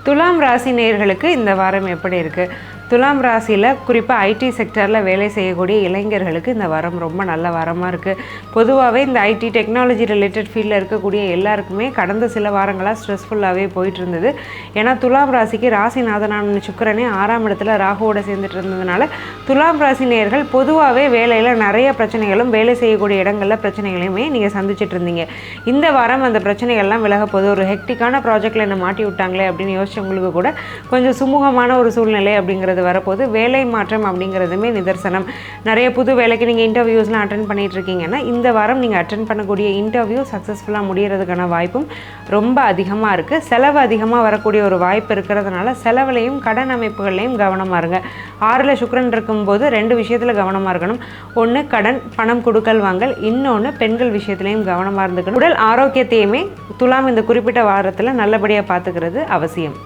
துலாம் ராசி நேயர்களுக்கு இந்த வாரம் எப்படி இருக்குது? துலாம் ராசியில் குறிப்பாக ஐடி செக்டரில் வேலை செய்யக்கூடிய இளைஞர்களுக்கு இந்த வாரம் ரொம்ப நல்ல வாரமாக இருக்குது. பொதுவாகவே இந்த ஐடி டெக்னாலஜி ரிலேட்டட் ஃபீல்டில் இருக்கக்கூடிய எல்லாருக்குமே கடந்த சில வாரங்களாக ஸ்ட்ரெஸ்ஃபுல்லாகவே போயிட்டு இருந்தது. ஏன்னா துலாம் ராசிக்கு ராசிநாதனான சுக்கிரனே 6ஆம் இடத்துல ராகுவோட சேர்ந்துட்டு இருந்ததுனால துலாம் ராசி நேயர்கள் பொதுவாகவே வேலையில் நிறைய பிரச்சனைகளும் வேலை செய்யக்கூடிய இடங்களில் பிரச்சனைகளையுமே நீங்கள் சந்திச்சுட்டு இருந்தீங்க. இந்த வாரம் அந்த பிரச்சனைகள்லாம் விலக போது ஒரு ஹெக்டிக்கான ப்ராஜெக்டில் என்ன மாட்டி விட்டாங்களே அப்படின்னு யோசிச்சவங்களுக்கு கூட கொஞ்சம் சுமூகமான ஒரு சூழ்நிலை அப்படிங்கிறது வரப்போது. வேலை மாற்றம் அப்படிங்கிறதுமே நிதர்சனம். நிறைய புது வேலைக்கு நீங்கள் இன்டர்வியூஸ்லாம் அட்டென்ட் பண்ணிட்டு இருக்கீங்கன்னா இந்த வாரம் நீங்கள் அட்டென்ட் பண்ணக்கூடிய இன்டர்வியூ சக்ஸஸ்ஃபுல்லாக முடிகிறதுக்கான வாய்ப்பும் ரொம்ப அதிகமாக இருக்குது. செலவு அதிகமாக வரக்கூடிய ஒரு வாய்ப்பு இருக்கிறதுனால செலவுலையும் கடன் அமைப்புகள்லையும் கவனமாக இருங்க. 6ல் சுக்கிரன் இருக்கும்போது 2 விஷயத்தில் கவனமாக இருக்கணும். ஒன்று கடன், பணம் கொடுக்கல் வாங்கல், இன்னொன்று பெண்கள் விஷயத்துலையும் கவனமாக இருந்துக்கணும். உடல் ஆரோக்கியத்தையுமே துலாம் இந்த குறிப்பிட்ட வாரத்தில் நல்லபடியாக பார்த்துக்கிறது அவசியம்.